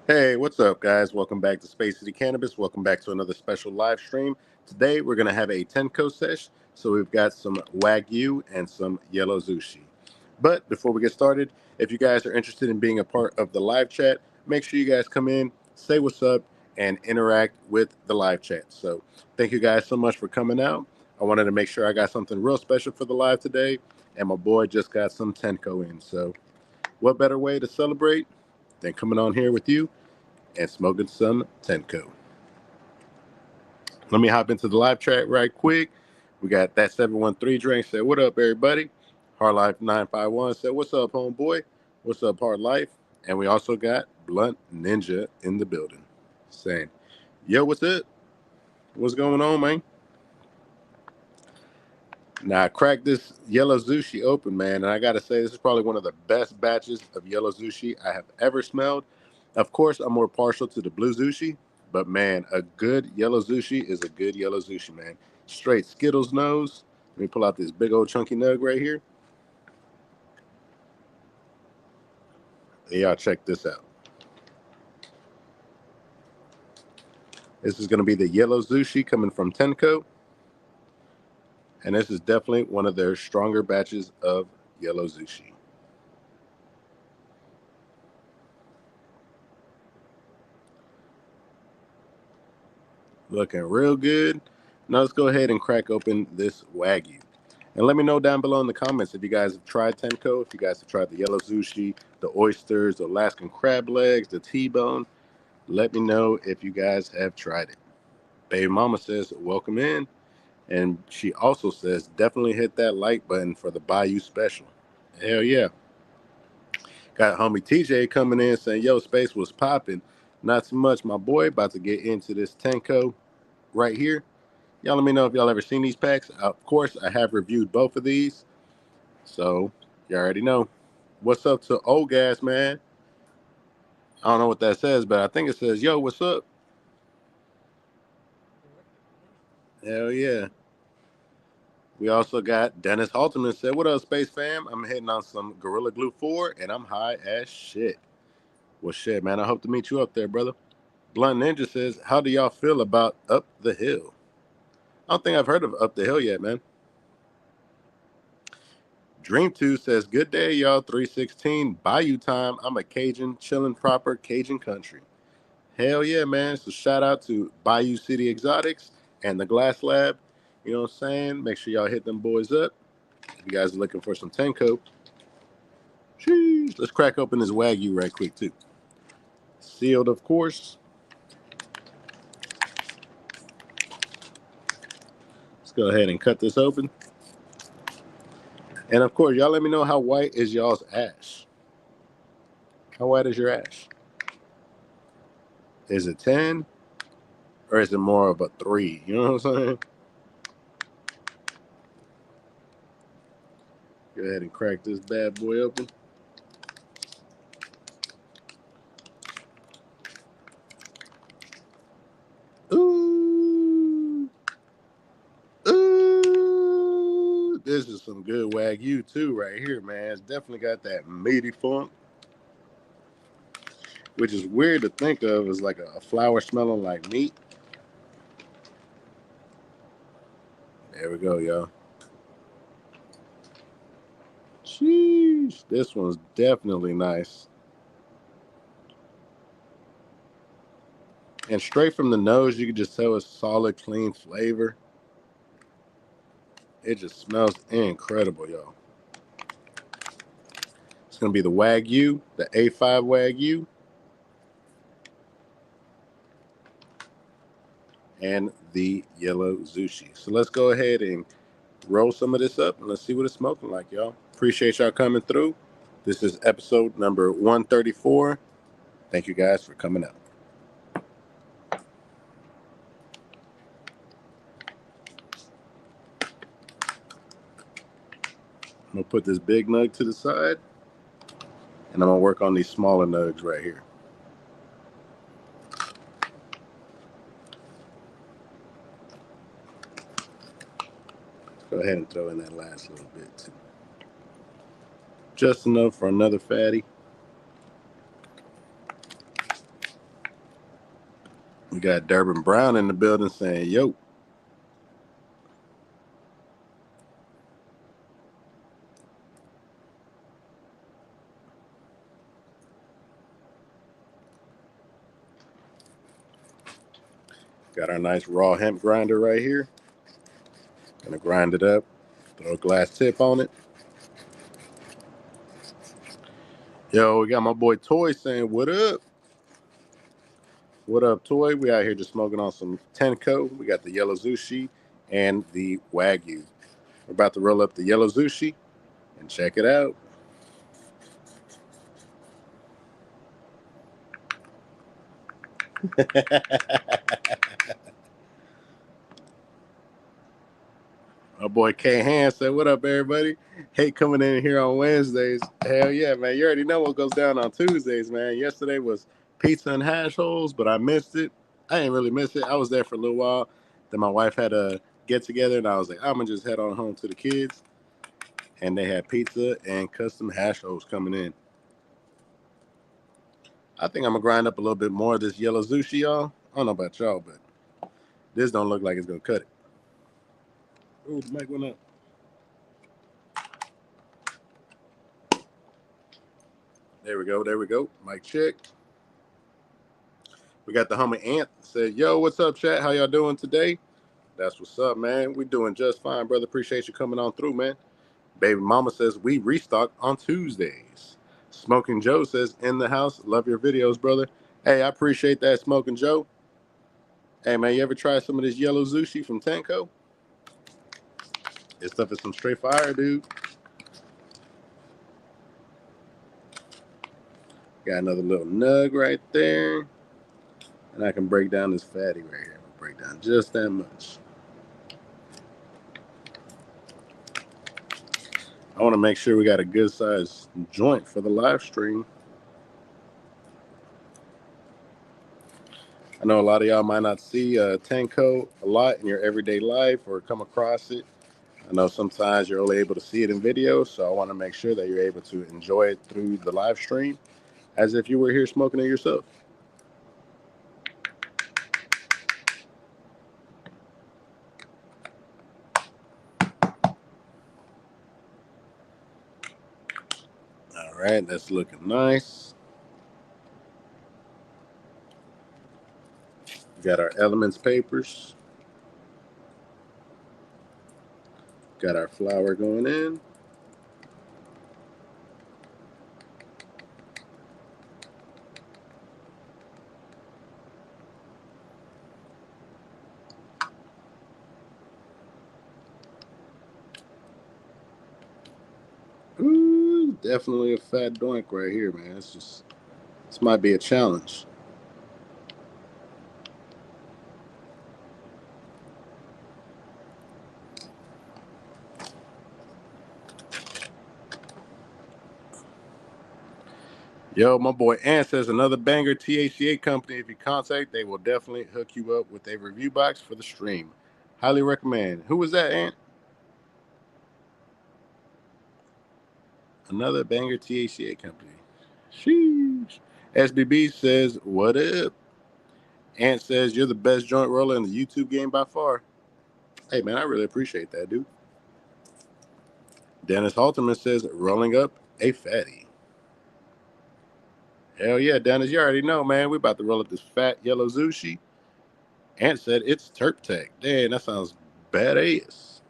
Hey, what's up, guys? Welcome back to Space City Cannabis. Welcome back to another special live stream. Today, we're going to have a Tenco sesh. So, we've got some Wagyu and some yellow Zushi. But before we get started, if you guys are interested in being a part of the live chat, make sure you guys come in, say what's up, and interact with the live chat. So, thank you guys so much for coming out. I wanted to make sure I got something real special for the live today, and my boy just got some Tenco in. So, what better way to celebrate than coming on here with you and smoking some Tenco? Let me hop into the live chat right quick. We got that 713 drink said, "What up, everybody?" Hard Life 951 said, "What's up, homeboy? What's up, Hard Life?" And we also got Blunt Ninja in the building saying, "Yo, what's up? What's going on, man?" Now, I cracked this yellow Zushi open, man, and I got to say, this is probably one of the best batches of yellow Zushi I have ever smelled. Of course, I'm more partial to the blue Zushi, but man, a good yellow Zushi is a good yellow Zushi, man. Straight Skittles nose. Let me pull out this big old chunky nug right here. And y'all check this out. This is going to be the yellow Zushi coming from Tenco, and this is definitely one of their stronger batches of yellow Zushi. Looking real good. Now let's go ahead and crack open this Wagyu. And let me know down below in the comments if you guys have tried Tenco, if you guys have tried the yellow Zushi, the oysters, the Alaskan crab legs, the T-bone. Let me know if you guys have tried it. Baby Mama says, welcome in. And she also says, definitely hit that like button for the Bayou special. Hell yeah. Got homie TJ coming in saying, yo, space was popping. Not so much, my boy. About to get into this Tenco right here. Y'all let me know if y'all ever seen these packs. Of course, I have reviewed both of these. So, you already know. What's up to Old Gas, man? I don't know what that says, but I think it says, yo, what's up? Hell yeah. We also got Dennis Halterman said, what up, Space Fam? I'm hitting on some Gorilla Glue 4, and I'm high as shit. Well, shit, man. I hope to meet you up there, brother. Blunt Ninja says, how do y'all feel about Up the Hill? I don't think I've heard of Up the Hill yet, man. Dream 2 says, good day, y'all. 316, Bayou time. I'm a Cajun, chillin' proper Cajun country. Hell yeah, man. So shout out to Bayou City Exotics and the Glass Lab. You know what I'm saying? Make sure y'all hit them boys up. If you guys are looking for some Tenco. Sheesh. Let's crack open this Wagyu right quick, too. Sealed, of course. Let's go ahead and cut this open. And of course, y'all let me know how white is y'all's ash. How white is your ash? Is it 10 or is it more of a 3? You know what I'm saying? Go ahead and crack this bad boy open. Ooh. Ooh. This is some good Wagyu too right here, man. It's definitely got that meaty funk, which is weird to think of as like a flour smelling like meat. There we go, y'all. Sheesh. This one's definitely nice. And straight from the nose, you can just tell it's solid, clean flavor. It just smells incredible, y'all. It's going to be the Wagyu, the A5 Wagyu, and the yellow Zushi. So let's go ahead and roll some of this up and let's see what it's smoking like, y'all. Appreciate y'all coming through. This is episode number 134. Thank you guys for coming out. I'm going to put this big nug to the side, and I'm going to work on these smaller nugs right here. Go ahead and throw in that last little bit too. Just enough for another fatty. We got Durbin Brown in the building saying, yo. Got our nice raw hemp grinder right here. Gonna grind it up, throw a glass tip on it. Yo, we got my boy Toy saying, what up? What up, Toy? We out here just smoking on some Tenco. We got the yellow Zushi and the Wagyu. We're about to roll up the yellow Zushi and check it out. My boy K Han said, what up, everybody? Hate coming in here on Wednesdays. Hell yeah, man. You already know what goes down on Tuesdays, man. Yesterday was pizza and hash holes, but I missed it. I didn't really miss it. I was there for a little while. Then my wife had a get together, and I was like, I'm going to just head on home to the kids. And they had pizza and custom hash holes coming in. I think I'm going to grind up a little bit more of this yellow Zushi, y'all. I don't know about y'all, but this don't look like it's going to cut it. Ooh, the mic went up. There we go. There we go. Mic check. We got the homie Ant said, yo, what's up, chat? How y'all doing today? That's what's up, man. We doing just fine, brother. Appreciate you coming on through, man. Baby mama says, we restock on Tuesdays. Smoking Joe says, in the house. Love your videos, brother. Hey, I appreciate that, Smoking Joe. Hey, man, you ever try some of this yellow Zushi from Tenco? This stuff is some straight fire, dude. Got another little nug right there. And I can break down this fatty right here. I'll break down just that much. I want to make sure we got a good size joint for the live stream. I know a lot of y'all might not see Tenco a lot in your everyday life or come across it. I know sometimes you're only able to see it in video, so I want to make sure that you're able to enjoy it through the live stream as if you were here smoking it yourself. All right, that's looking nice. We got our elements papers. Got our flour going in. Ooh, definitely a fat doink right here, man. It's just, this might be a challenge. Yo, my boy Ant says another banger THCA company. If you contact, they will definitely hook you up with a review box for the stream. Highly recommend. Who was that, Ant? Another banger THCA company. Sheesh. SBB says, what up? Ant says, you're the best joint roller in the YouTube game by far. Hey, man, I really appreciate that, dude. Dennis Halterman says, rolling up a fatty. Hell yeah, Dennis, you already know, man. We about to roll up this fat yellow Zushi. Ant said, it's Turp Tech. Damn, that sounds badass.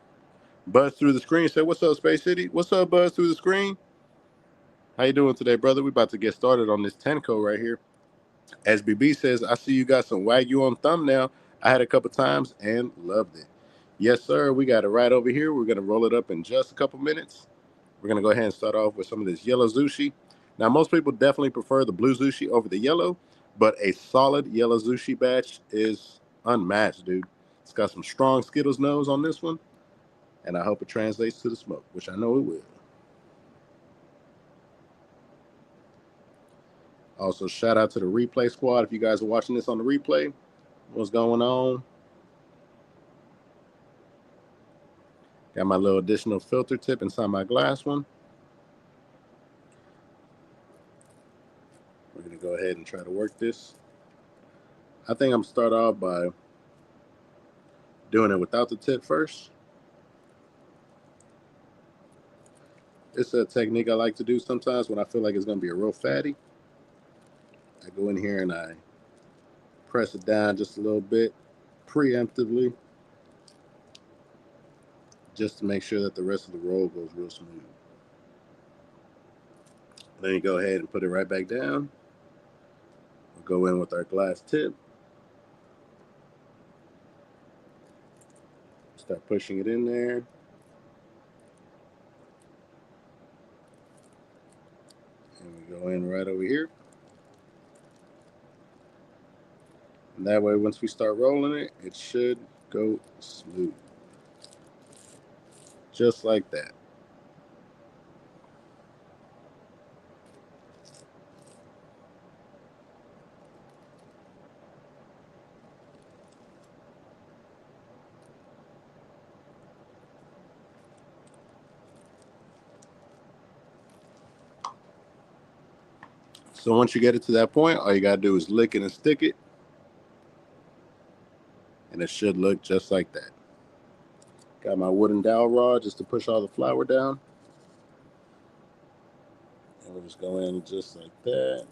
Buzz through the screen said, what's up, Space City? What's up, Buzz through the screen? How you doing today, brother? We about to get started on this Tenco right here. SBB says, I see you got some Wagyu on thumbnail. I had a couple times and loved it. Yes, sir. We got it right over here. We're going to roll it up in just a couple minutes. We're going to go ahead and start off with some of this yellow Zushi. Now, most people definitely prefer the blue Zushi over the yellow, but a solid yellow Zushi batch is unmatched, dude. It's got some strong Skittles nose on this one, and I hope it translates to the smoke, which I know it will. Also, shout out to the replay squad. If you guys are watching this on the replay, what's going on? Got my little additional filter tip inside my glass one. We're going to go ahead and try to work this. I think I'm going to start off by doing it without the tip first. It's a technique I like to do sometimes when I feel like it's going to be a real fatty. I go in here and I press it down just a little bit preemptively just to make sure that the rest of the roll goes real smooth. Then you go ahead and put it right back down. We'll go in with our glass tip. Start pushing it in there. And we go in right over here. And that way, once we start rolling it, it should go smooth. Just like that. So once you get it to that point, all you got to do is lick it and stick it. And it should look just like that. Got my wooden dowel rod just to push all the flour down. And we'll just go in just like that.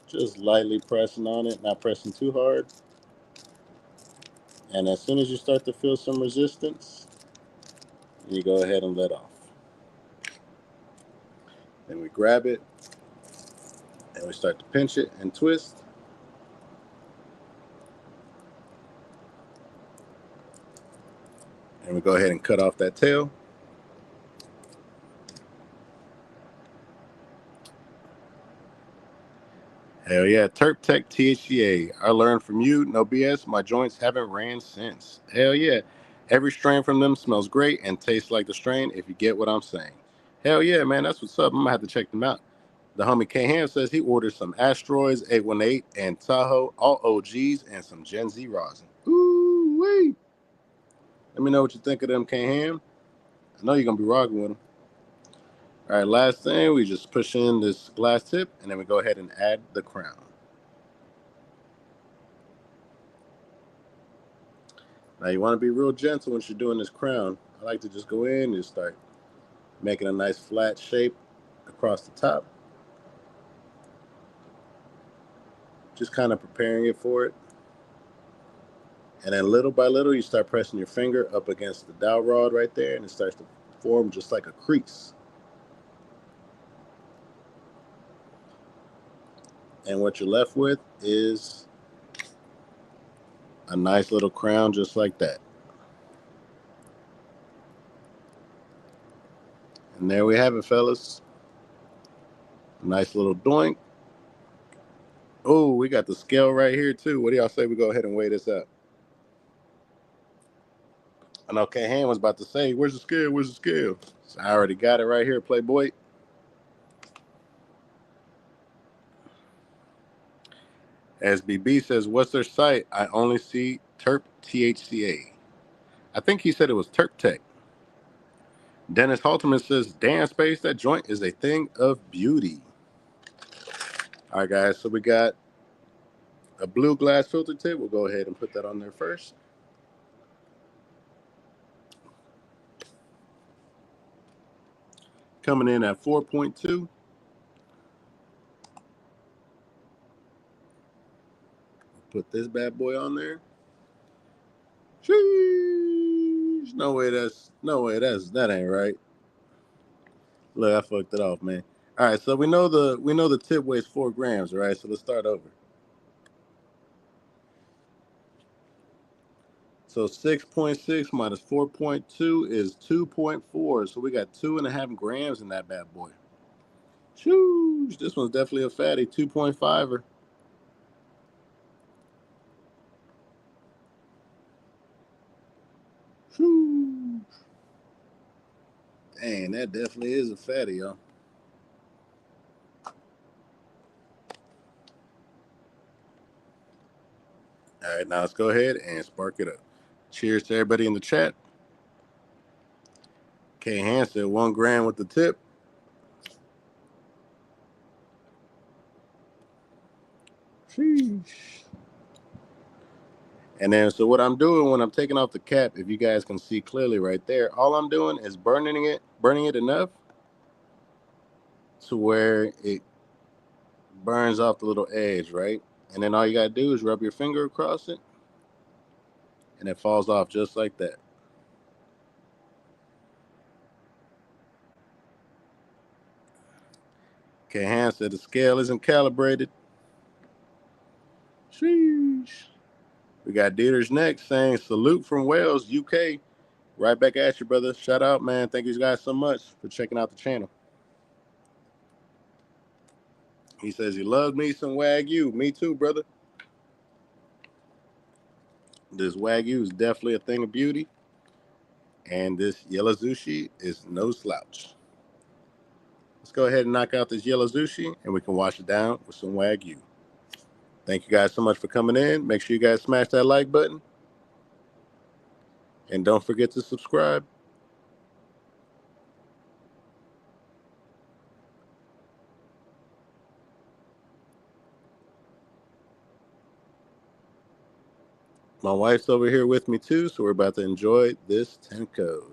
Just lightly pressing on it, not pressing too hard. And as soon as you start to feel some resistance, you go ahead and let off. Then we grab it and we start to pinch it and twist. And we go ahead and cut off that tail. Hell yeah, Terp Tech THCA. I learned from you, no BS. My joints haven't ran since. Hell yeah. Every strain from them smells great and tastes like the strain, if you get what I'm saying. Hell yeah, man, that's what's up. I'm gonna have to check them out. The homie K Ham says he ordered some Asteroids 818 and Tahoe, all OGs, and some Gen Z rosin. Ooh wee. Let me know what you think of them, K Ham. I know you're gonna be rocking with them. All right, last thing, we just push in this glass tip and then we go ahead and add the crown. Now you want to be real gentle once you're doing this crown. I like to just go in and start making a nice flat shape across the top. Just kind of preparing it for it. And then little by little, you start pressing your finger up against the dowel rod right there, and it starts to form just like a crease. And what you're left with is a nice little crown just like that. And there we have it, fellas. A nice little doink. Oh, we got the scale right here, too. What do y'all say we go ahead and weigh this up? I know K Ham was about to say, where's the scale? Where's the scale? So I already got it right here, Playboy. SBB says, what's their site? I only see Terp THCA. I think he said it was Terp Tech. Dennis Halterman says, damn, Space, that joint is a thing of beauty. All right, guys, so we got a blue glass filter tip. We'll go ahead and put that on there first. Coming in at 4.2. Put this bad boy on there. Sheesh. That ain't right. Look, I fucked it off, man. All right, so we know the tip weighs 4 grams, right? So let's start over. So 6.6 minus 4.2 is 2.4. So we got 2.5 grams in that bad boy. Shoosh, this one's definitely a fatty, 2.5er. Shoosh. Dang, that definitely is a fatty, y'all. All right, now let's go ahead and spark it up. Cheers to everybody in the chat. K. Hans said 1 gram with the tip. Sheesh. And then, so what I'm doing when I'm taking off the cap, if you guys can see clearly right there, all I'm doing is burning it enough to where it burns off the little edge, right? And then all you gotta do is rub your finger across it, and it falls off just like that. Okay, Hans said the scale isn't calibrated. Sheesh. We got Dieter's next saying salute from Wales, UK. Right back at you, brother. Shout out, man. Thank you guys so much for checking out the channel. He says he loves me some Wagyu. Me too, brother. This Wagyu is definitely a thing of beauty. And this yellow Zushi is no slouch. Let's go ahead and knock out this yellow Zushi, and we can wash it down with some Wagyu. Thank you guys so much for coming in. Make sure you guys smash that like button. And don't forget to subscribe. My wife's over here with me too, so we're about to enjoy this Tenco.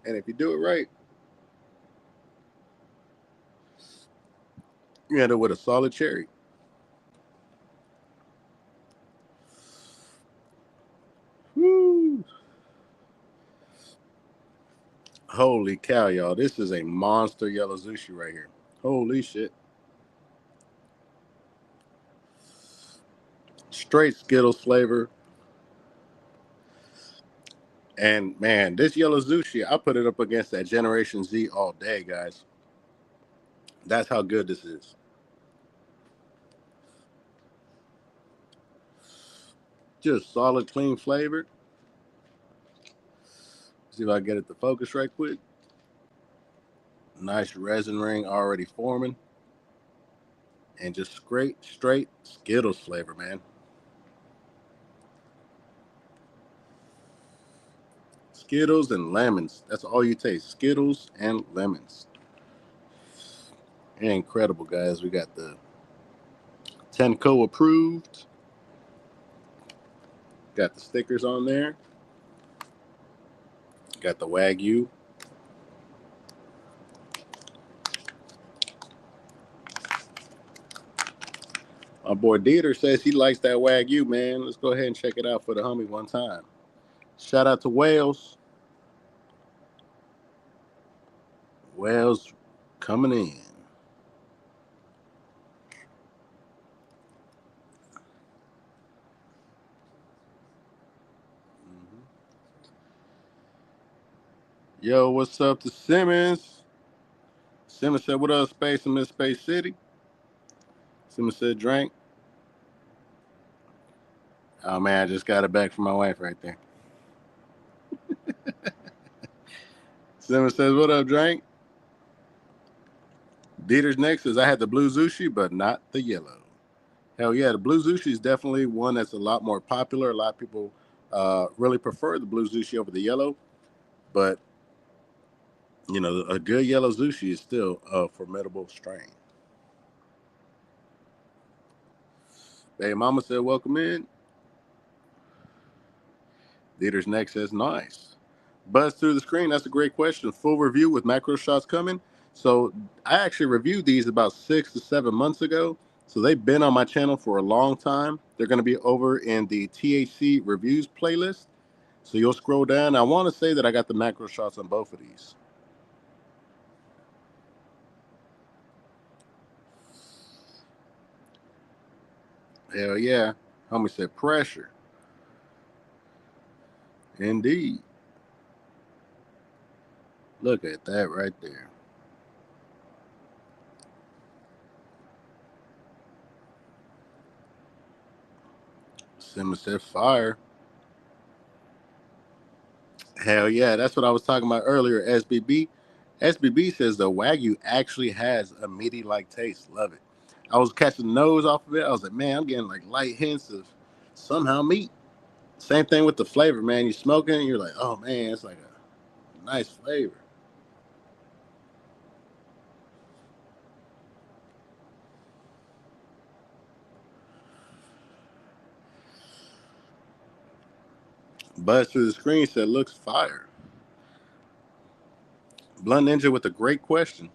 And if you do it right, you end up with a solid cherry. Woo! Holy cow, y'all. This is a monster yellow Zushi right here. Holy shit. Straight Skittles flavor. And man, this yellow Zushi, I put it up against that Generation Z all day, guys. That's how good this is. Just solid, clean flavor. See if I can get it to focus right quick. Nice resin ring already forming. And just straight Skittles flavor, man. Skittles and lemons. That's all you taste. Skittles and lemons. Incredible, guys. We got the Tenco approved. Got the stickers on there. Got the Wagyu. My boy Dieter says he likes that Wagyu, man. Let's go ahead and check it out for the homie one time. Shout out to Wales. Wales coming in. Yo, what's up to Simmons? Simmons said, what up, Space in Miss Space City? Simmons said, drink. Oh, man, I just got it back from my wife right there. Simmons says, what up, drink? Dieter's next says, I had the blue Zushi, but not the yellow. Hell yeah, the blue Zushi is definitely one that's a lot more popular. A lot of people really prefer the blue Zushi over the yellow. But, you know, a good yellow Zushi is still a formidable strain. Hey, Mama said, welcome in. Dieter's next says, nice. Buzz through the screen, that's a great question. Full review with macro shots coming. So I actually reviewed these about 6 to 7 months ago. So they've been on my channel for a long time. They're going to be over in the THC reviews playlist. So you'll scroll down. I want to say that I got the macro shots on both of these. Hell yeah. Homie said pressure. Indeed. Look at that right there. Simmons said fire. Hell yeah, that's what I was talking about earlier. SBB says the Wagyu actually has a meaty like taste. Love it. I was catching the nose off of it. I was like, man, I'm getting like light hints of somehow meat. Same thing with the flavor, man. You smoke it and you're like, oh man, it's like a nice flavor. Buzz through the screen said, looks fire. Blunt Ninja with a great question.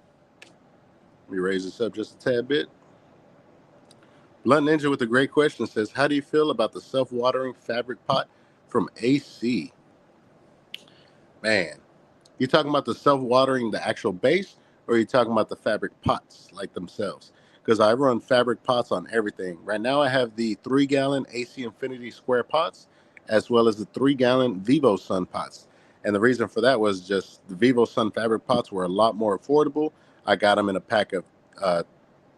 Let me raise this up just a tad bit. Blunt Ninja with a great question says, how do you feel about the self-watering fabric pot from AC? Man, you talking about the self-watering, the actual base, or are you talking about the fabric pots like themselves? Because I run fabric pots on everything. Right now I have the 3-gallon AC Infinity Square pots, as well as the 3-gallon Vivo Sun pots. And the reason for that was just the Vivo Sun fabric pots were a lot more affordable. I got them in a pack of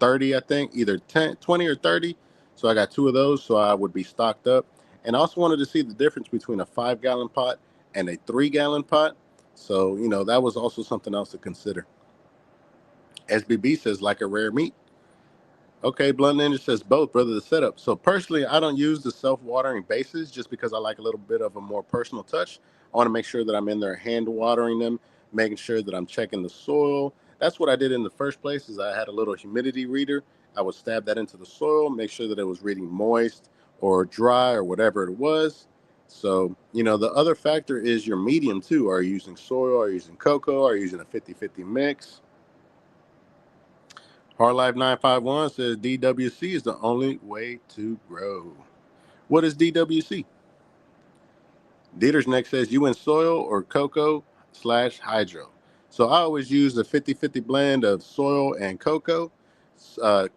30, I think, either 10, 20 or 30. So I got 2 of those, so I would be stocked up. And I also wanted to see the difference between a 5-gallon pot and a 3-gallon pot. So, that was also something else to consider. SBB says, like a rare meat. Okay, Blunt Ninja says both, brother, the setup. So personally, I don't use the self-watering bases just because I like a little bit of a more personal touch. I want to make sure that I'm in there hand watering them, making sure that I'm checking the soil. That's what I did in the first place is I had a little humidity reader. I would stab that into the soil, make sure that it was reading moist or dry or whatever it was. So, the other factor is your medium too. Are you using soil? Are you using cocoa? Are you using a 50-50 mix? Hardlife 951 says DWC is the only way to grow. What is DWC? Dieter's next says you in soil or cocoa/hydro. So I always use a 50-50 blend of soil and cocoa.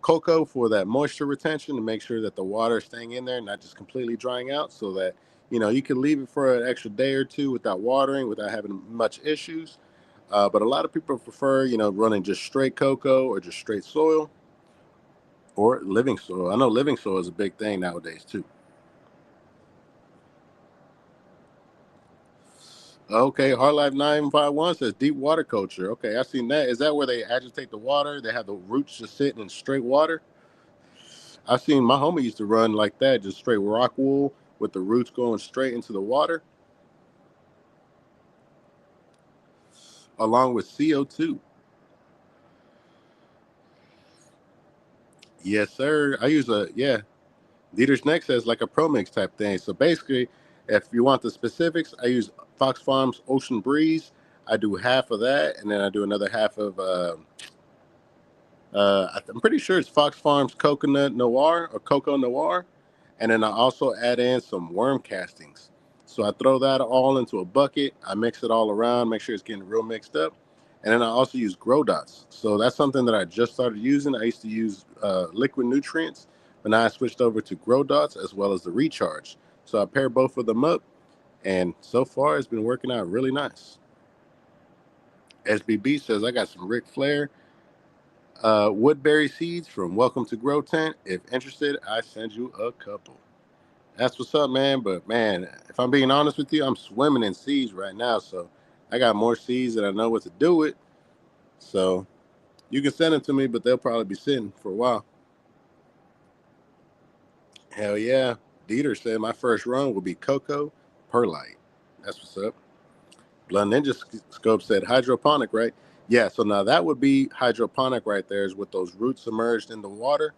Cocoa for that moisture retention to make sure that the water is staying in there, not just completely drying out, so that you can leave it for an extra day or two without watering, without having much issues. But a lot of people prefer, running just straight cocoa or just straight soil or living soil. I know living soil is a big thing nowadays too. Okay, Hard Life 951 says deep water culture. Okay, I've seen that. Is that where they agitate the water? They have the roots just sitting in straight water? I've seen my homie used to run like that, just straight rock wool with the roots going straight into the water, along with CO2. Yes, sir. I use Dieter's Next says like a pro mix type thing. So basically, if you want the specifics, I use Fox Farms Ocean Breeze. I do half of that, and then I do another half of I'm pretty sure it's Fox Farms Coconut Noir or Cocoa Noir. And then I also add in some worm castings. So I throw that all into a bucket. I mix it all around, make sure it's getting real mixed up. And then I also use grow dots. So that's something that I just started using. I used to use liquid nutrients, but now I switched over to grow dots as well as the recharge. So I pair both of them up. And so far, it's been working out really nice. SBB says, I got some Ric Flair woodberry seeds from Welcome to Grow Tent. If interested, I send you a couple. That's what's up, man. But man, if I'm being honest with you, I'm swimming in seeds right now. So I got more seeds than I know what to do with. So you can send them to me, but they'll probably be sitting for a while. Hell yeah. Dieter said my first run will be cocoa perlite. That's what's up. Blunt Ninja Scope said hydroponic, right? Yeah, so now that would be hydroponic right there, is with those roots submerged in the water.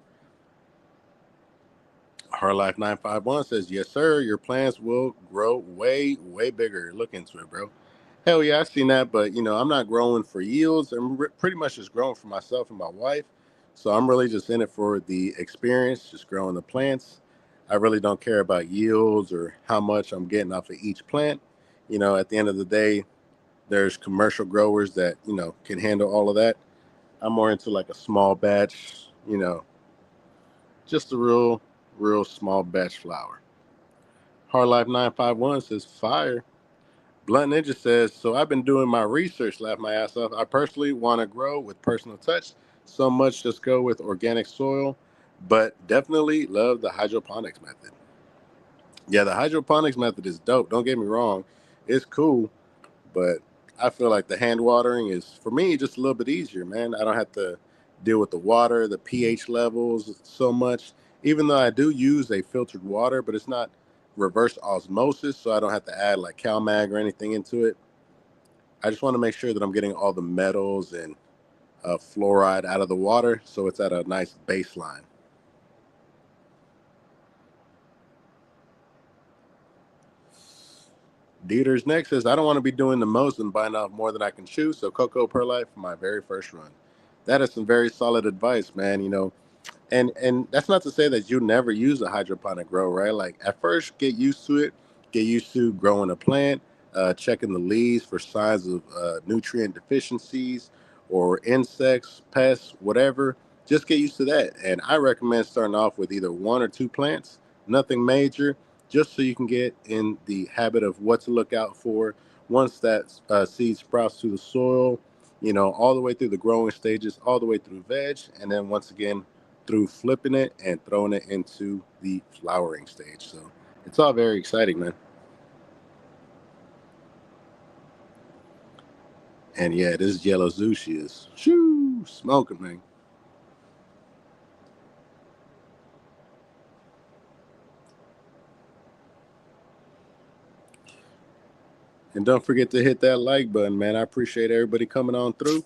Harlife 951 says, yes, sir, your plants will grow way, way bigger. Look into it, bro. Hell yeah, I've seen that, but I'm not growing for yields. I'm pretty much just growing for myself and my wife. So I'm really just in it for the experience, just growing the plants. I really don't care about yields or how much I'm getting off of each plant. At the end of the day, there's commercial growers that, can handle all of that. I'm more into like a small batch, just a real, real small batch flower. Hardlife 951 says fire. Blunt Ninja says, so I've been doing my research, laugh my ass off. I personally want to grow with personal touch. So much just go with organic soil, but definitely love the hydroponics method. Yeah, the hydroponics method is dope. Don't get me wrong. It's cool. But I feel like the hand watering is, for me, just a little bit easier, man. I don't have to deal with the water, the pH levels so much. Even though I do use a filtered water, but it's not reverse osmosis, so I don't have to add like CalMag or anything into it. I just want to make sure that I'm getting all the metals and fluoride out of the water, so it's at a nice baseline. Dieter's next says, I don't want to be doing the most and buying off more than I can chew, so cocoa perlite for my very first run. That is some very solid advice, man. And that's not to say that you never use a hydroponic grow, right? Like at first, get used to it, get used to growing a plant, checking the leaves for signs of nutrient deficiencies or insects, pests, whatever. Just get used to that. And I recommend starting off with either one or two plants, nothing major, just so you can get in the habit of what to look out for once that seed sprouts to the soil, all the way through the growing stages, all the way through veg, and then once again through flipping it and throwing it into the flowering stage. So it's all very exciting, man. And yeah, this yellow Zushi is shoo smoking, man. And don't forget to hit that like button, man. I appreciate everybody coming on through.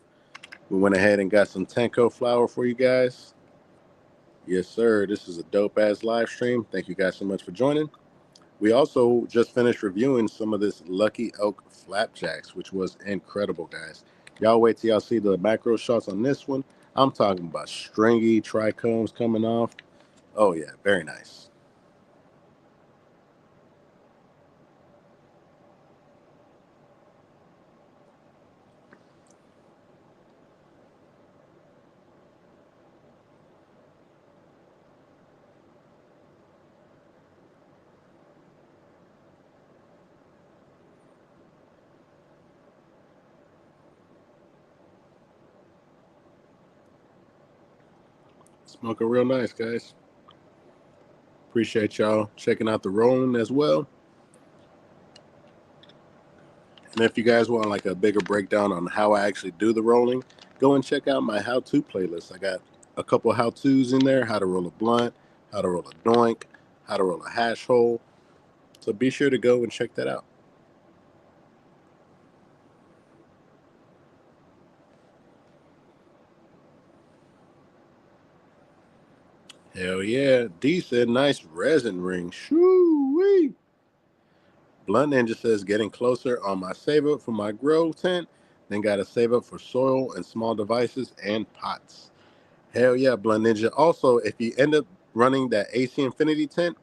We went ahead and got some Tenco flour for you guys. Yes, sir. This is a dope ass live stream. Thank you guys so much for joining. We also just finished reviewing some of this Lucky Oak Flapjacks, which was incredible, guys. Y'all wait till y'all see the macro shots on this one. I'm talking about stringy trichomes coming off. Oh, yeah, very nice. Smoking real nice, guys. Appreciate y'all checking out the rolling as well. And if you guys want like a bigger breakdown on how I actually do the rolling, go and check out my how-to playlist. I got a couple how-tos in there: how to roll a blunt, how to roll a doink, how to roll a hash hole. So be sure to go and check that out. Hell yeah. D said, nice resin ring. Shoo-wee. Blunt Ninja says, getting closer on my save up for my grow tent. Then got to save up for soil and small devices and pots. Hell yeah, Blunt Ninja. Also, if you end up running that AC Infinity tent,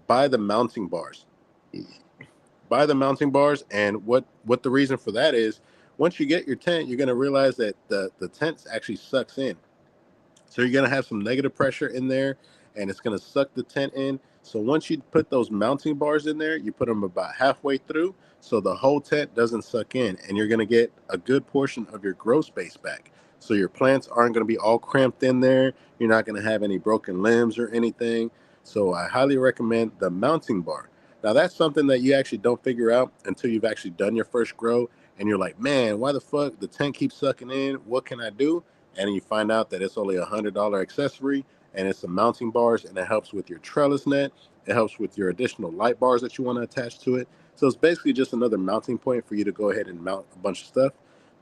buy the mounting bars. Buy the mounting bars. And what the reason for that is, once you get your tent, you're going to realize that the tent actually sucks in. So you're going to have some negative pressure in there, and it's going to suck the tent in. So once you put those mounting bars in there, you put them about halfway through, so the whole tent doesn't suck in, and you're going to get a good portion of your grow space back. So your plants aren't going to be all cramped in there. You're not going to have any broken limbs or anything. So I highly recommend the mounting bar. Now that's something that you actually don't figure out until you've actually done your first grow, and you're like, man, why the fuck the tent keeps sucking in? What can I do? And you find out that it's only $100 accessory, and it's some mounting bars, and it helps with your trellis net. It helps with your additional light bars that you want to attach to it. So it's basically just another mounting point for you to go ahead and mount a bunch of stuff.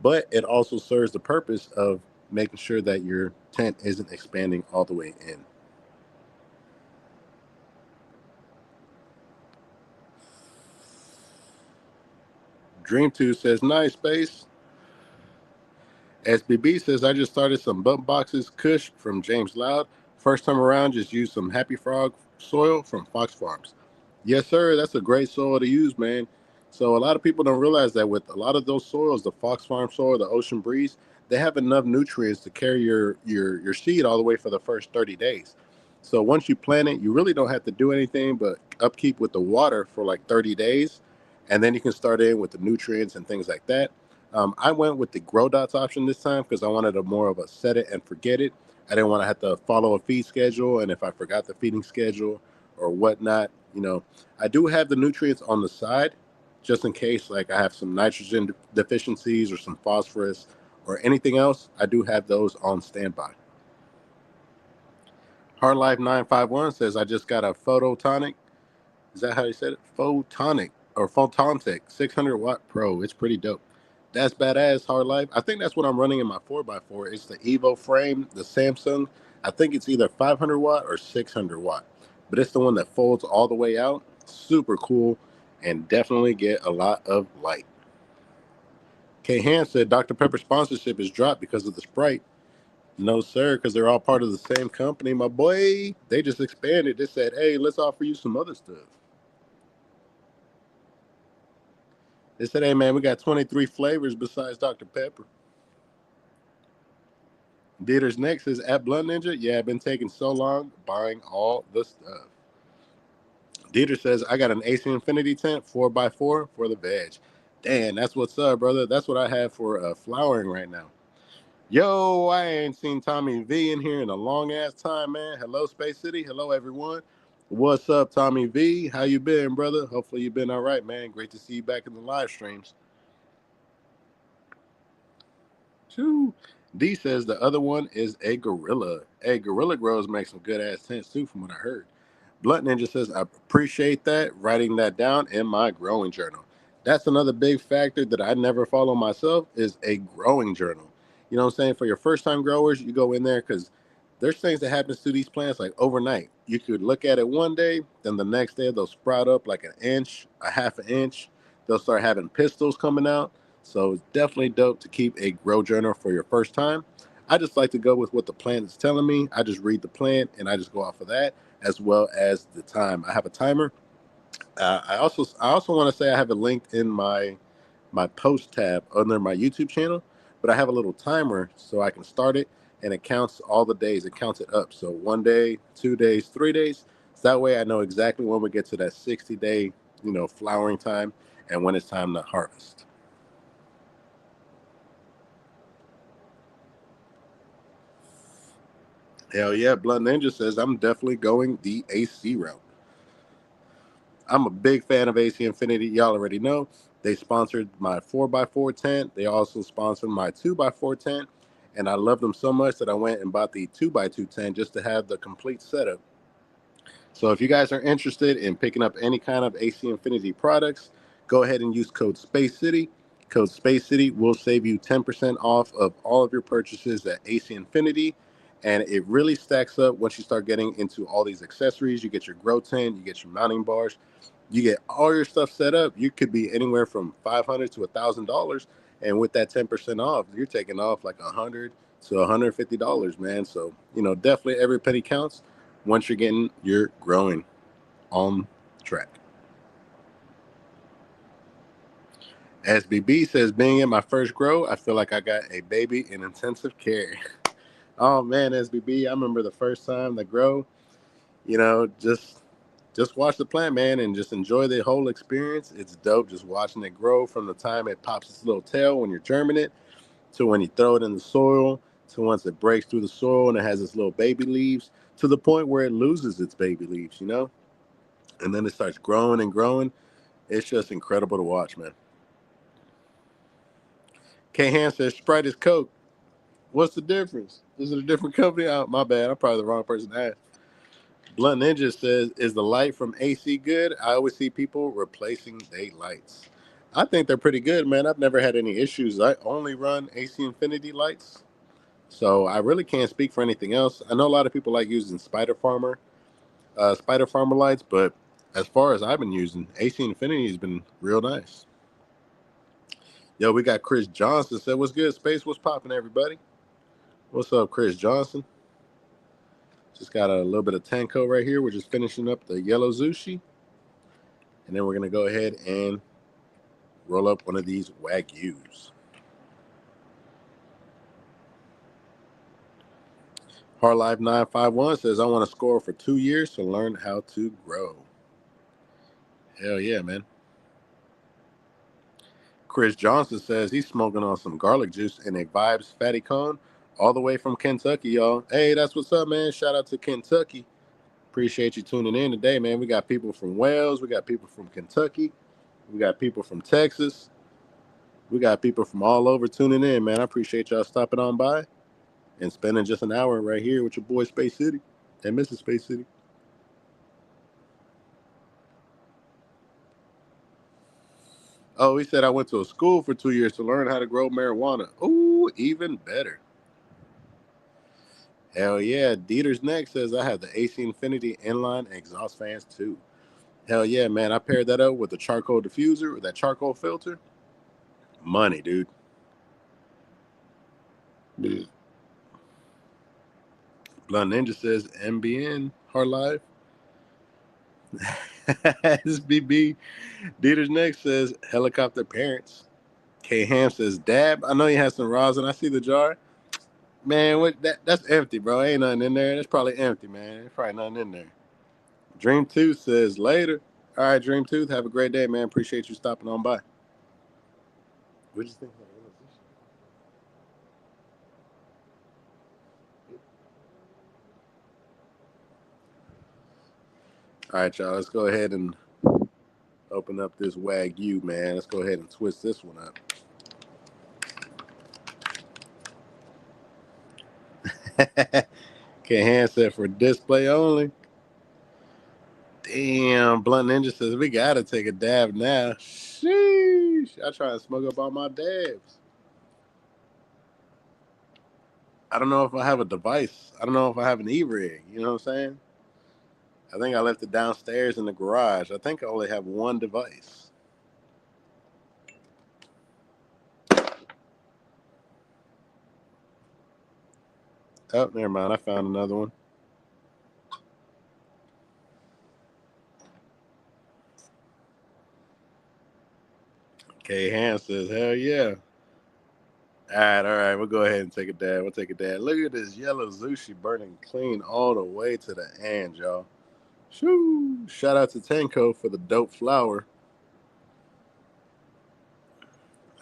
But it also serves the purpose of making sure that your tent isn't expanding all the way in. Dream2 says, nice space. SBB says, I just started some bump boxes Kush from James Loud. First time around, just used some Happy Frog soil from Fox Farms. Yes, sir. That's a great soil to use, man. So a lot of people don't realize that with a lot of those soils, the Fox Farm soil, the Ocean Breeze, they have enough nutrients to carry your seed all the way for the first 30 days. So once you plant it, you really don't have to do anything but upkeep with the water for like 30 days. And then you can start in with the nutrients and things like that. I went with the grow dots option this time because I wanted a more of a set it and forget it. I didn't want to have to follow a feed schedule, and if I forgot the feeding schedule or whatnot, I do have the nutrients on the side, just in case like I have some nitrogen deficiencies or some phosphorus or anything else. I do have those on standby. Hardlife 951 says I just got a photonic. Is that how you said it? Photonic or Photonic 600-watt Pro. It's pretty dope. That's badass, Hard Life. I think that's what I'm running in my 4x4. It's the Evo frame, the Samsung. I think it's either 500-watt or 600-watt. But it's the one that folds all the way out. Super cool and definitely get a lot of light. K. Han said Dr. Pepper sponsorship is dropped because of the Sprite. No, sir, because they're all part of the same company, my boy. They just expanded. They said, hey, let's offer you some other stuff. They said, hey, man, we got 23 flavors besides Dr. Pepper. Dieter's next is at Blunt Ninja. Yeah, I've been taking so long buying all the stuff. Dieter says, I got an AC Infinity tent 4x4 for the veg. Damn, that's what's up, brother. That's what I have for flowering right now. Yo, I ain't seen Tommy V in here in a long ass time, man. Hello, Space City. Hello, everyone. What's up, Tommy V? How you been, brother? Hopefully you've been all right, man. Great to see you back in the live streams. Choo. D says the other one is a gorilla. Hey, Gorilla Grows makes some good ass tents too, from what I heard. Blunt Ninja says I appreciate that. Writing that down in my growing journal. That's another big factor that I never follow myself is a growing journal. You know what I'm saying? For your first time growers, you go in there because there's things that happens to these plants like overnight. You could look at it one day, then the next day they'll sprout up like an inch, a half an inch. They'll start having pistils coming out. So it's definitely dope to keep a grow journal for your first time. I just like to go with what the plant is telling me. I just read the plant and I just go off of that, as well as the time. I have a timer. I also want to say I have it linked in my post tab under my YouTube channel, but I have a little timer so I can start it and it counts all the days. It counts it up. So 1 day, 2 days, 3 days. So that way I know exactly when we get to that 60-day, flowering time and when it's time to harvest. Hell yeah, Blood Ninja says I'm definitely going the AC route. I'm a big fan of AC Infinity. Y'all already know. They sponsored my 4x4 tent. They also sponsored my 2x4 tent. And I love them so much that I went and bought the 2x2 tent just to have the complete setup. So if you guys are interested in picking up any kind of AC Infinity products, go ahead and use code Space City. Code Space City will save you 10% off of all of your purchases at AC Infinity. And it really stacks up once you start getting into all these accessories. You get your grow tent, you get your mounting bars, you get all your stuff set up. You could be anywhere from $500 to $1,000, and with that 10% off, you're taking off like $100 to $150, man. So definitely every penny counts. Once you're getting your growing on track. SBB says, being in my first grow, I feel like I got a baby in intensive care. Oh man, SBB, I remember the first time the grow, just watch the plant, man, and just enjoy the whole experience. It's dope just watching it grow from the time it pops its little tail when you're germinating it to when you throw it in the soil to once it breaks through the soil and it has its little baby leaves to the point where it loses its baby leaves, and then it starts growing and growing. It's just incredible to watch, man. K. Han says Sprite is Coke. What's the difference? Is it a different company? Oh, my bad. I'm probably the wrong person to ask. Blunt Ninja says, is the light from AC good? I always see people replacing their lights. I think they're pretty good, man. I've never had any issues. I only run AC Infinity lights, so I really can't speak for anything else. I know a lot of people like using Spider Farmer lights, but as far as I've been using, AC Infinity has been real nice. Yo, we got Chris Johnson said, what's good, Space? What's popping, everybody? What's up, Chris Johnson? Just got a little bit of Tenco right here. We're just finishing up the yellow Zushi. And then we're going to go ahead and roll up one of these Wagyus. Hardlife 951 says, I want to score for 2 years to learn how to grow. Hell yeah, man. Chris Johnson says he's smoking on some garlic juice in a Vibes Fatty Cone all the way from Kentucky, y'all. Hey, that's what's up, man. Shout out to Kentucky. Appreciate you tuning in today, man. We got people from Wales. We got people from Kentucky. We got people from Texas. We got people from all over tuning in, man. I appreciate y'all stopping on by and spending just an hour right here with your boy Space City and Mrs. Space City. Oh, he said I went to a school for 2 years to learn how to grow marijuana. Ooh, even better. Hell yeah. Dieter's next says I have the AC Infinity inline exhaust fans too. Hell yeah, man. I paired that up with the charcoal diffuser, with that charcoal filter. Money, dude. Dude. Blunt Ninja says MBN, Hard Life. SBB. Dieter's next says helicopter parents. K Ham says dab. I know you have some rosin. I see the jar. Man, what that's empty, bro. Ain't nothing in there. That's probably empty, man. There's probably nothing in there. Dream Tooth says later. All right, Dream Tooth. Have a great day, man. Appreciate you stopping on by. What do you think? All right, y'all. Let's go ahead and open up this Wagyu, man. Let's go ahead and twist this one up. K Hand said for display only. Damn, Blunt Ninja says we gotta take a dab now. Sheesh. I try to smoke up all my dabs. I don't know if I have a device. I don't know if I have an e-rig. You know what I'm saying? I think I left it downstairs in the garage. I think I only have one device. Oh, never mind. I found another one. K Hand says, hell yeah. All right. We'll go ahead and take a dab. We'll take a dab. Look at this yellow Zushi burning clean all the way to the end, y'all. Shoo. Shout out to Tenco for the dope flower.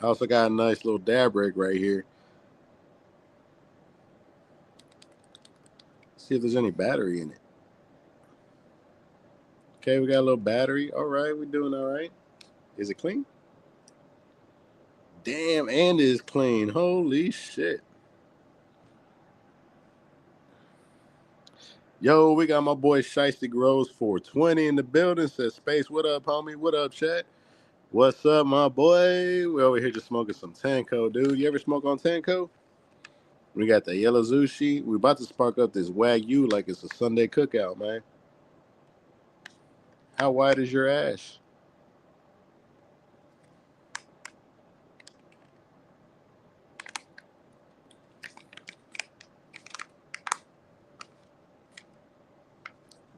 I also got a nice little dab rig right here. See if there's any battery in it. Okay, we got a little battery. All right, we're doing all right. Is it clean? Damn, and it's clean. Holy shit. Yo, we got my boy Shiesty Grows 420 in the building. Says Space, what up, homie? What up, chat? What's up, my boy? We over here just smoking some Tenco, dude. You ever smoke on Tenco? We got the yellow Zushi. We about to spark up this Wagyu like it's a Sunday cookout, man. How wide is your ash?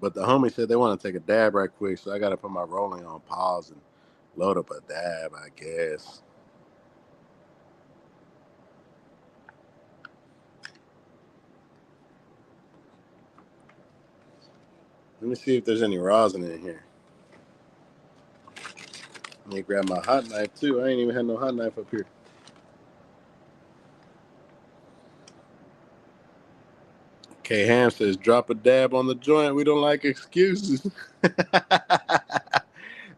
But the homie said they want to take a dab right quick, so I got to put my rolling on pause and load up a dab, I guess. Let me see if there's any rosin in here. Let me grab my hot knife, too. I ain't even had no hot knife up here. K Ham says, drop a dab on the joint. We don't like excuses.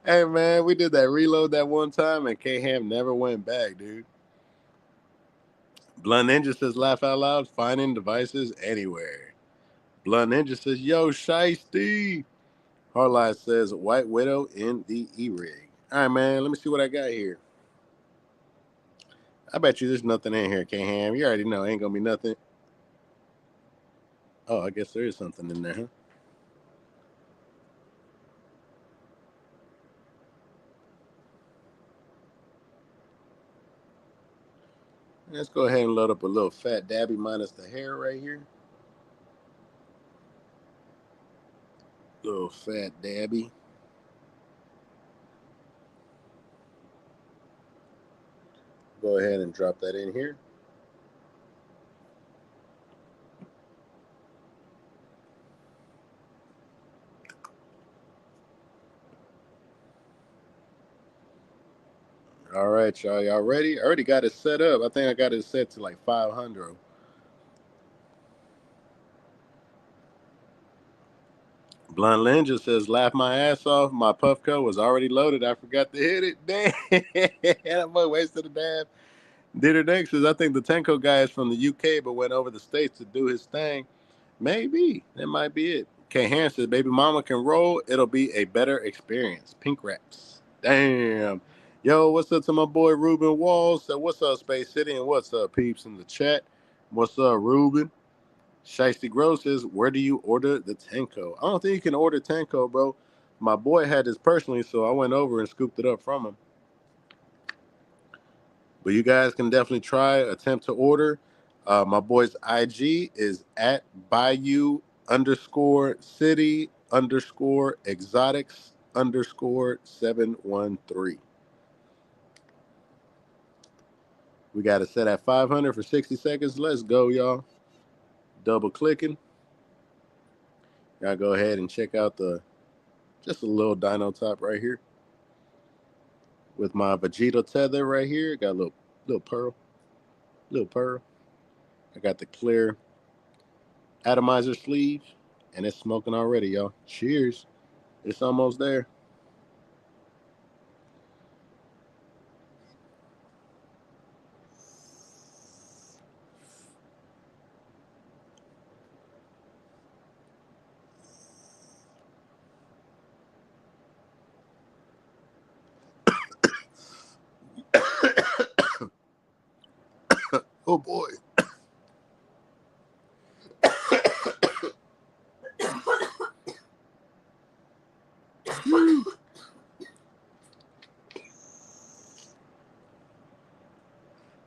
Hey, man, we did that reload that one time, and K Ham never went back, dude. Blunt Ninja says, laugh out loud, finding devices anywhere. Blunt Ninja says, yo, shiesty. Hardline says, White Widow in the E-Rig. All right, man, let me see what I got here. I bet you there's nothing in here, K-Ham. You already know ain't going to be nothing. Oh, I guess there is something in there, huh? Let's go ahead and load up a little fat dabby minus the hair right here. Little fat dabby. Go ahead and drop that in here. All right, y'all. Y'all ready? I already got it set up. I think I got it set to like 500. Blunt Ninja says, laugh my ass off. My Puffco was already loaded. I forgot to hit it. Damn. That boy wasted a damn. Dieter Nick says, I think the Tenco guy is from the UK but went over the States to do his thing. Maybe. That might be it. K. Han says, baby mama can roll. It'll be a better experience. Pink Raps. Damn. Yo, what's up to my boy Ruben Walls? So what's up, Space City? And what's up, peeps in the chat? What's up, Ruben? Shiesty Gross says, where do you order the Tenco? I don't think you can order Tenco, bro. My boy had this personally, so I went over and scooped it up from him. But you guys can definitely try, attempt to order. My boy's IG is at Bayou_city_exotics_713. We got it set at 500 for 60 seconds. Let's go, y'all. Double clicking. Y'all go ahead and check out just a little dino top right here. With my Vegeta tether right here. Got a little pearl. Little pearl. I got the clear atomizer sleeve. And it's smoking already, y'all. Cheers. It's almost there. Oh boy.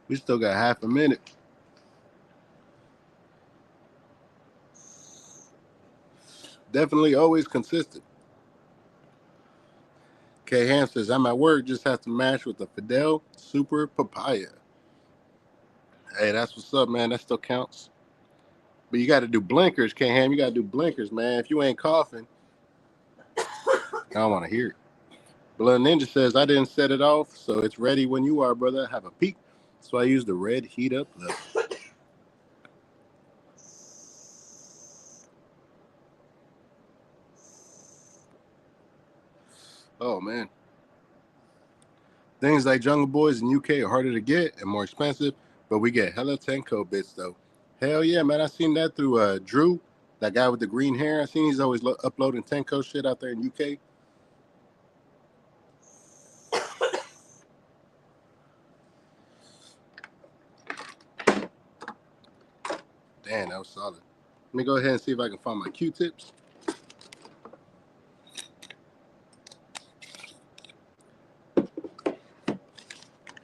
We still got half a minute. Definitely always consistent. K. Ham says, I'm at work, just have to match with the Fidel Super Papaya. Hey, that's what's up, man. That still counts. But you got to do blinkers, K. Ham. You got to do blinkers, man. If you ain't coughing, I don't want to hear it. Blood Ninja says, I didn't set it off, so it's ready when you are, brother. Have a peek. So I use the red heat up level. Oh, man. Things like Jungle Boys in UK are harder to get and more expensive, but we get hella Tenco bits, though. Hell yeah, man. I seen that through Drew, that guy with the green hair. I seen he's always uploading Tenco shit out there in UK. Damn, that was solid. Let me go ahead and see if I can find my Q-tips.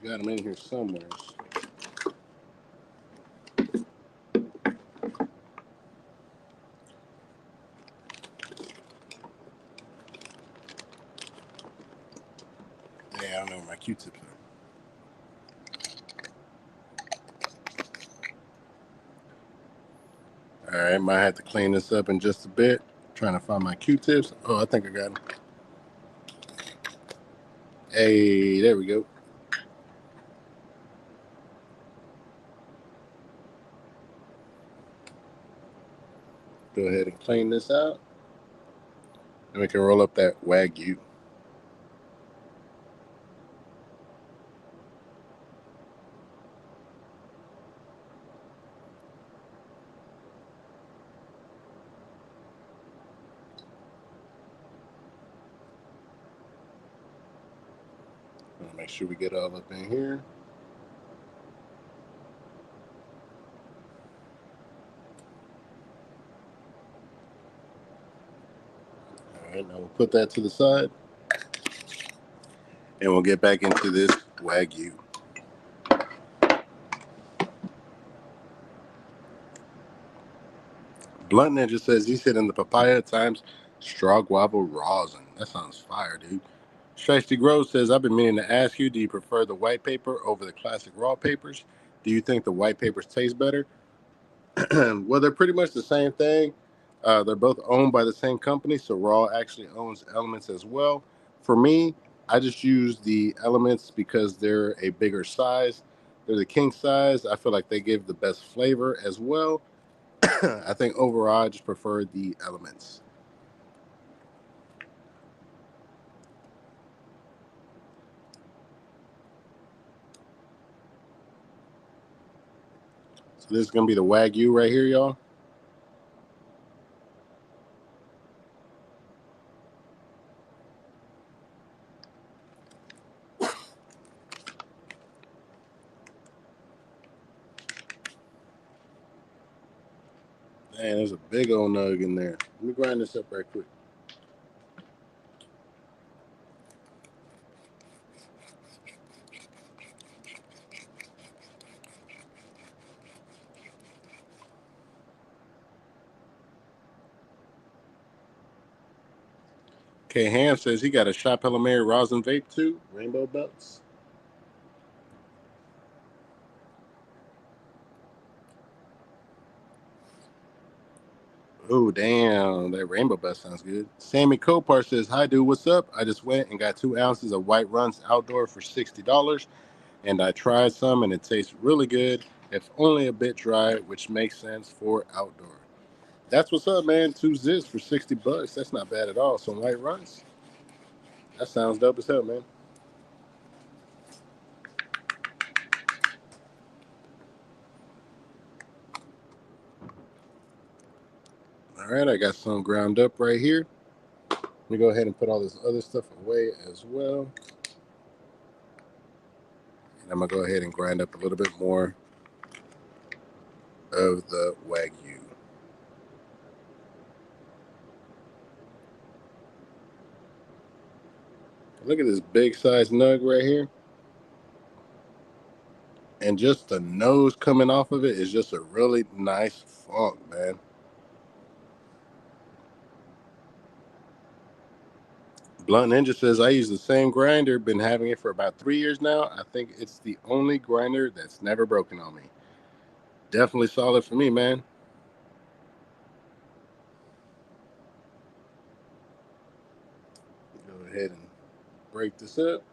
Got them in here somewhere. Yeah, I don't know where my Q-tips are. All right, might have to clean this up in just a bit. Trying to find my Q-tips. Oh, I think I got them. Hey, there we go. Go ahead and clean this out. And we can roll up that Wagyu. Make sure we get all up in here. All right, now we'll put that to the side. And we'll get back into this Wagyu. Blunt Ninja says he's hitting the papaya times straw guava rosin. That sounds fire, dude. Shiesty Grove says, I've been meaning to ask you, do you prefer the white paper over the classic raw papers? Do you think the white papers taste better? Well, they're pretty much the same thing. They're both owned by the same company, so Raw actually owns Elements as well. For me, I just use the Elements because they're a bigger size. They're the king size. I feel like they give the best flavor as well. I think overall, I just prefer the Elements. So this is going to be the Wagyu right here, y'all. Man, there's a big old nug in there. Let me grind this up right quick. K Ham says he got a Shop Mary rosin vape too. Rainbow belts. Oh, damn. That rainbow belt sounds good. Sammy Copar says, hi, dude. What's up? I just went and got 2 ounces of White Runs outdoor for $60. And I tried some, and it tastes really good, if only a bit dry, which makes sense for outdoor. That's what's up, man. 2 zips for $60. That's not bad at all. Some White Runs. That sounds dope as hell, man. All right, I got some ground up right here. Let me go ahead and put all this other stuff away as well. And I'm going to go ahead and grind up a little bit more of the Wagyu. Look at this big size nug right here. And just the nose coming off of it is just a really nice funk, man. Blunt Ninja says, I use the same grinder, been having it for about 3 years now. I think it's the only grinder that's never broken on me. Definitely solid for me, man. Go ahead and break this up.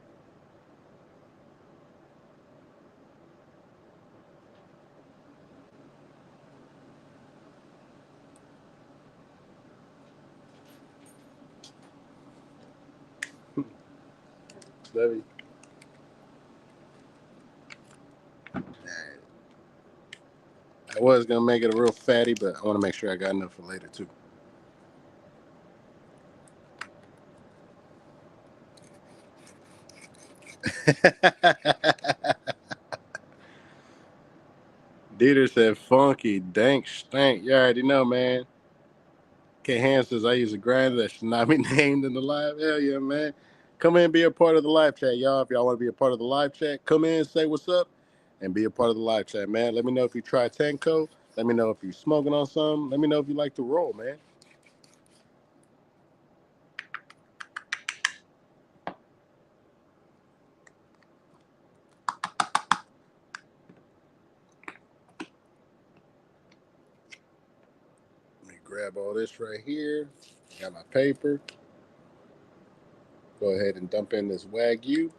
Levy. I was going to make it a real fatty, but I want to make sure I got enough for later, too. Dieter said, funky, dank, stank. You already know, man. K. Hand says, I use a grinder that should not be named in the live. Hell yeah, man. Come in and be a part of the live chat, y'all. If y'all want to be a part of the live chat, come in, say what's up, and be a part of the live chat, man. Let me know if you try Tenco. Let me know if you're smoking on something. Let me know if you like to roll, man. Let me grab all this right here. Got my paper. Go ahead and dump in this Wagyu.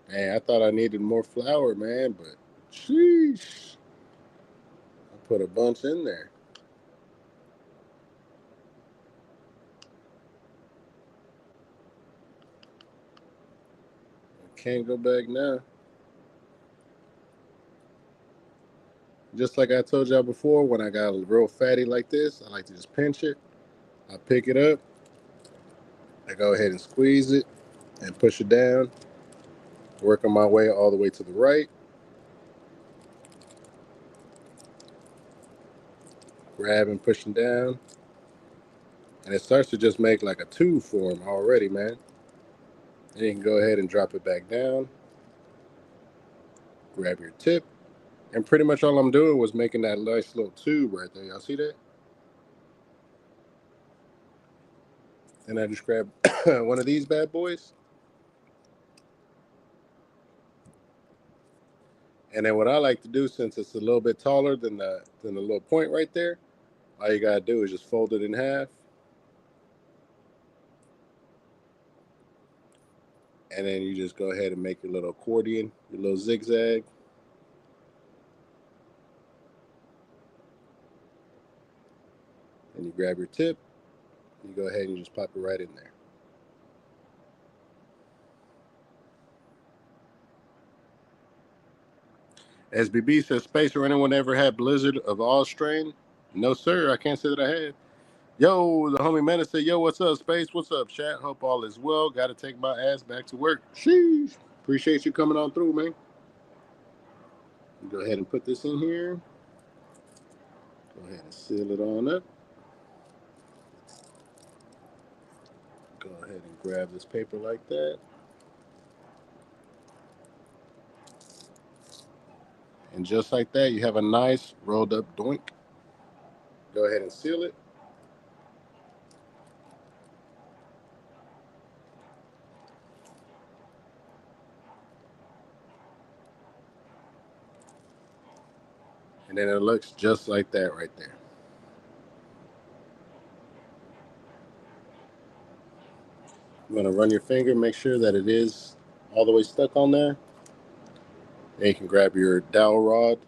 Man, I thought I needed more flour, man, but sheesh. I put a bunch in there. I can't go back now. Just like I told y'all before, when I got a real fatty like this, I like to just pinch it. I pick it up. I go ahead and squeeze it and push it down. Working my way all the way to the right. Grabbing, pushing down. And it starts to just make like a tube form already, man. Then you can go ahead and drop it back down. Grab your tip. And pretty much all I'm doing was making that nice little tube right there. Y'all see that? And I just grab one of these bad boys. And then what I like to do, since it's a little bit taller than the little point right there, all you gotta do is just fold it in half. And then you just go ahead and make your little accordion, your little zigzag. And you grab your tip, you go ahead and you just pop it right in there. SBB says, Space or anyone ever had Blizzard of all strain? No, sir. I can't say that I had. Yo, the homie Menace said, yo, what's up, Space? What's up, chat? Hope all is well. Got to take my ass back to work. Sheesh. Appreciate you coming on through, man. Go ahead and put this in here. Go ahead and seal it on up. Go ahead and grab this paper like that. And just like that, you have a nice rolled up doink. Go ahead and seal it. And then it looks just like that right there. You're going to run your finger, make sure that it is all the way stuck on there. Then you can grab your dowel rod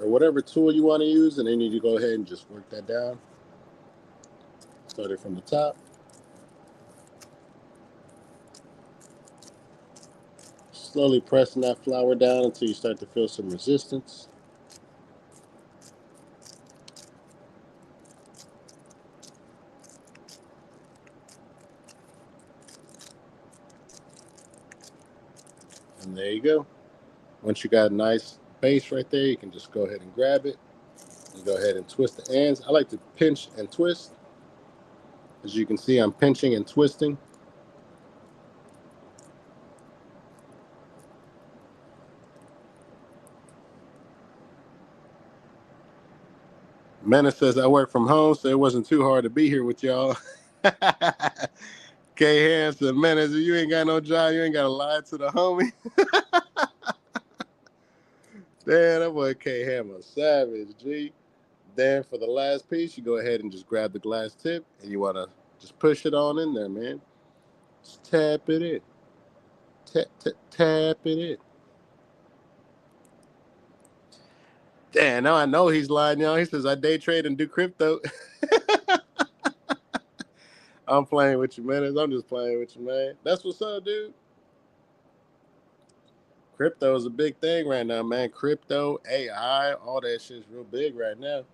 or whatever tool you want to use, and then you need to go ahead and just work that down. Start it from the top. Slowly pressing that flour down until you start to feel some resistance. And there you go. Once you got a nice base right there, you can just go ahead and grab it. And go ahead and twist the ends. I like to pinch and twist. As you can see, I'm pinching and twisting. Menace says, I work from home, so it wasn't too hard to be here with y'all. K. Hanson, Menace, you ain't got no job. You ain't got to lie to the homie. Damn, that boy K. Hammer, savage, G. Then for the last piece, you go ahead and just grab the glass tip, and you want to just push it on in there, man. Just tap it in. Tap, tap, tap it in. Damn, now I know he's lying, y'all. He says, I day trade and do crypto. I'm playing with you, man. I'm just playing with you, man. That's what's up, dude. Crypto is a big thing right now, man. Crypto, AI, all that shit's real big right now.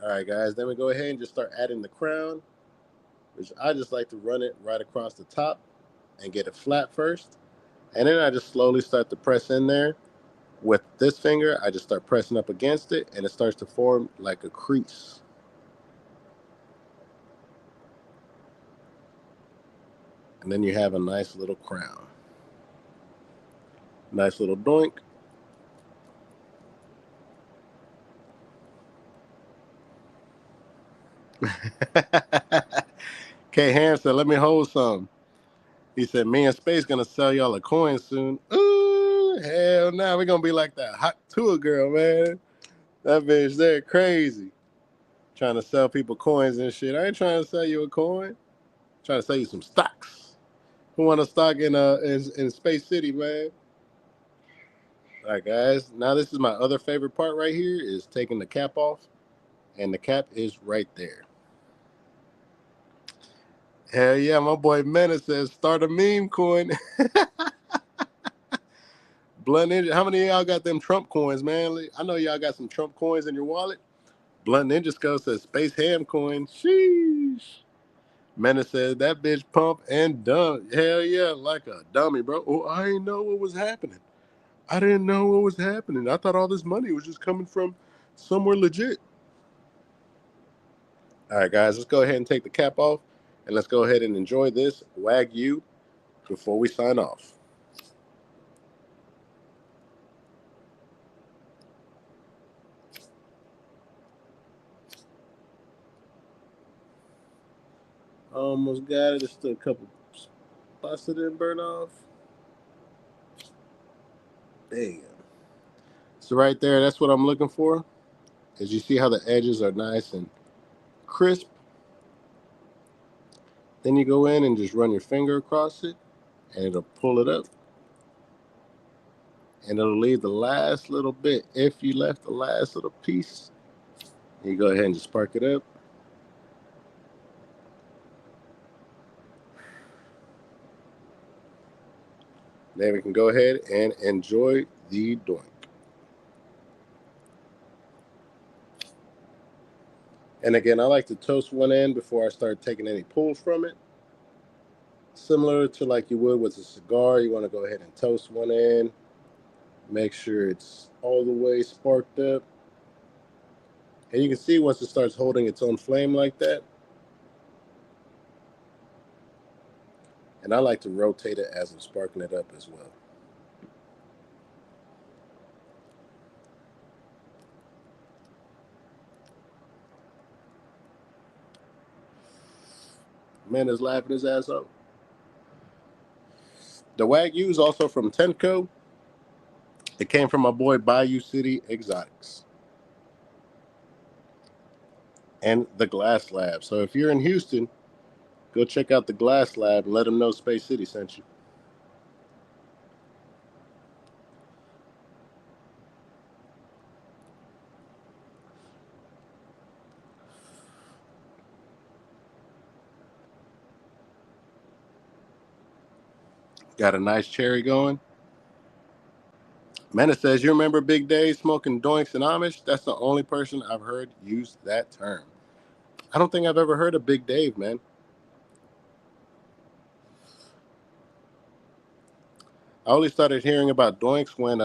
All right, guys. Then we go ahead and just start adding the crown, which I just like to run it right across the top and get it flat first. And then I just slowly start to press in there. With this finger, I just start pressing up against it, and it starts to form like a crease. And then you have a nice little crown. Nice little doink. K. Ham said, let me hold some. He said, me and Space gonna sell y'all a coin soon. Ooh, hell no. We're gonna be like that hot tour girl, man. That bitch there crazy. Trying to sell people coins and shit. I ain't trying to sell you a coin. I'm trying to sell you some stocks. Who want a stock in Space City, man? All right, guys. Now this is my other favorite part right here is taking the cap off. And the cap is right there. Hell yeah, my boy Menace says start a meme coin. Blunt Ninja, how many of y'all got them Trump coins, man? I know y'all got some Trump coins in your wallet. Blunt Ninja Skull says Space Ham coin. Sheesh. Menace says that bitch pump and dump. Hell yeah, like a dummy, bro. Oh, I didn't know what was happening. I didn't know what was happening. I thought all this money was just coming from somewhere legit. All right, guys, let's go ahead and take the cap off, and let's go ahead and enjoy this Wagyu before we sign off. Almost got it. Just still a couple spots that didn't burn off. Damn. So right there, that's what I'm looking for. As you see how the edges are nice and crisp. Then you go in and just run your finger across it, and it'll pull it up. And it'll leave the last little bit. If you left the last little piece, you go ahead and just spark it up. Then we can go ahead and enjoy the doink. And again, I like to toast one end before I start taking any pulls from it. Similar to like you would with a cigar, you want to go ahead and toast one end. Make sure it's all the way sparked up. And you can see once it starts holding its own flame like that. And I like to rotate it as I'm sparking it up as well. Man is laughing his ass off. The Wagyu is also from Tenco. It came from my boy Bayou City Exotics. And the Glass Lab. So if you're in Houston, go check out the Glass Lab and let them know Space City sent you. Got a nice cherry going. Man, it says, you remember Big Dave smoking doinks in Amish? That's the only person I've heard use that term. I don't think I've ever heard of Big Dave, man. I only started hearing about doinks when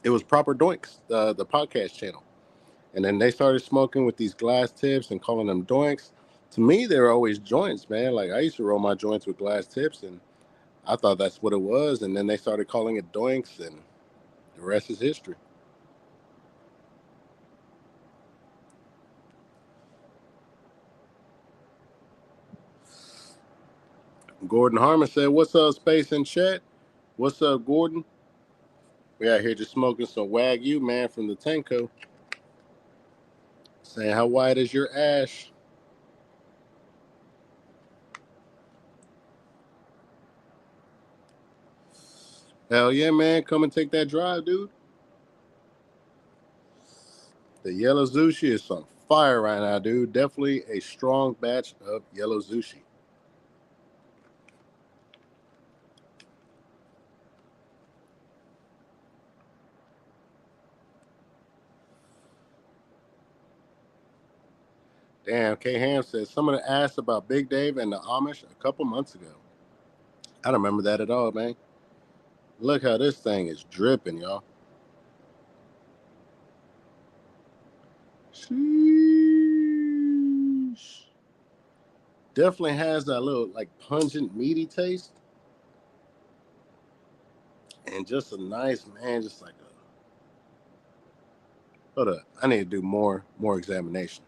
it was Proper Doinks, the podcast channel. And then they started smoking with these glass tips and calling them doinks. To me, they were always joints, man. Like I used to roll my joints with glass tips, and I thought that's what it was. And then they started calling it doinks, and the rest is history. Gordon Harmon said, "What's up, Space and Chat? What's up, Gordon? We out here just smoking some Wagyu, man, from the Tenco. Saying, how white is your ash?" Hell yeah, man. Come and take that drive, dude. The yellow Zushi is on fire right now, dude. Definitely a strong batch of yellow Zushi. Damn, K Ham says, someone asked about Big Dave and the Amish a couple months ago. I don't remember that at all, man. Look how this thing is dripping, y'all. Sheesh. Definitely has that little like pungent, meaty taste. And just a nice, man, just like a hold up. I need to do more examination.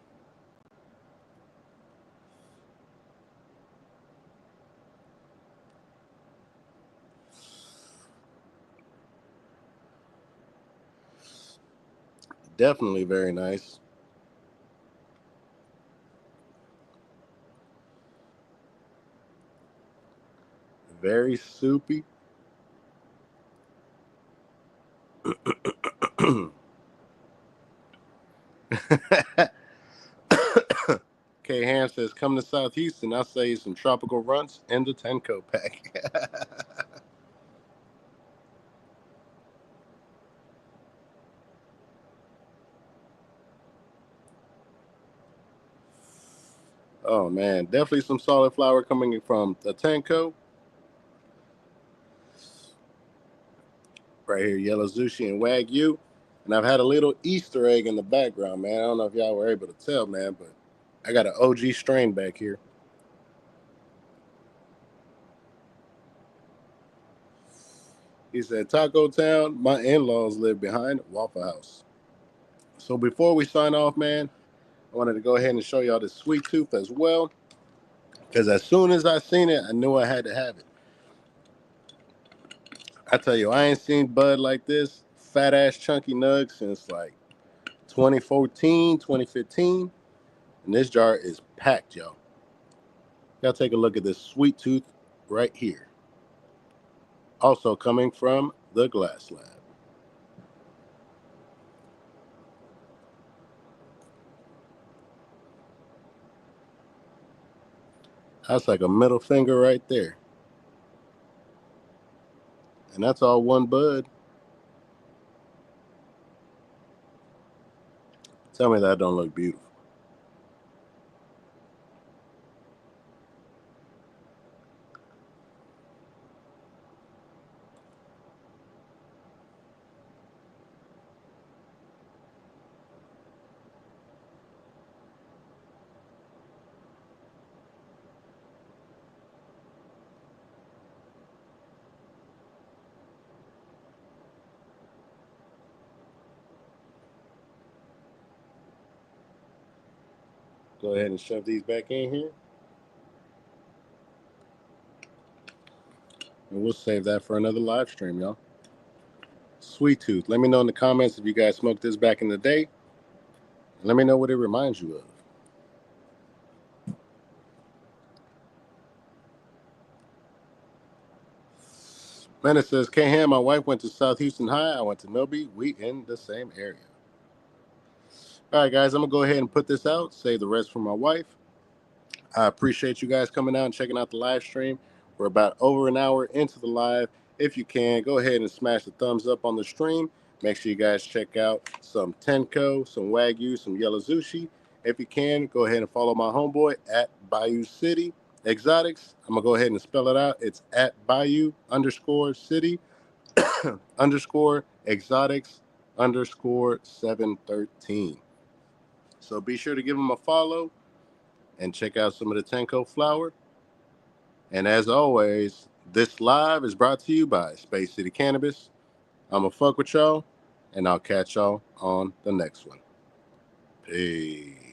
Definitely very nice. Very soupy. K Ham says, come to South Houston. I'll sell you some tropical runts and the Tenco pack. Oh man, definitely some solid flour coming from the Tenco. Right here, yellow Zushi and Wagyu. And I've had a little Easter egg in the background, man. I don't know if y'all were able to tell, man, but I got an OG strain back here. He said, Taco Town, my in-laws live behind Waffle House. So before we sign off, man, I wanted to go ahead and show y'all this sweet tooth as well. Because as soon as I seen it, I knew I had to have it. I tell you, I ain't seen bud like this, fat ass chunky nug since like 2014, 2015. And this jar is packed, y'all. Y'all take a look at this sweet tooth right here. Also coming from the Glass Lab. That's like a middle finger right there. And that's all one bud. Tell me that don't look beautiful. Go ahead and shove these back in here. And we'll save that for another live stream, y'all. Sweet Tooth. Let me know in the comments if you guys smoked this back in the day. Let me know what it reminds you of. Man, it says, K-Ham, my wife went to South Houston High. I went to Milby. We in the same area. All right, guys, I'm going to go ahead and put this out. Save the rest for my wife. I appreciate you guys coming out and checking out the live stream. We're about over an hour into the live. If you can, go ahead and smash the thumbs up on the stream. Make sure you guys check out some Tenco, some Wagyu, some yellow Zushi. If you can, go ahead and follow my homeboy at Bayou City Exotics. I'm going to go ahead and spell it out. It's at Bayou _City _ Exotics _ 713. So be sure to give them a follow and check out some of the Tenco flower. And as always, this live is brought to you by Space City Cannabis. I'm going to fuck with y'all, and I'll catch y'all on the next one. Peace.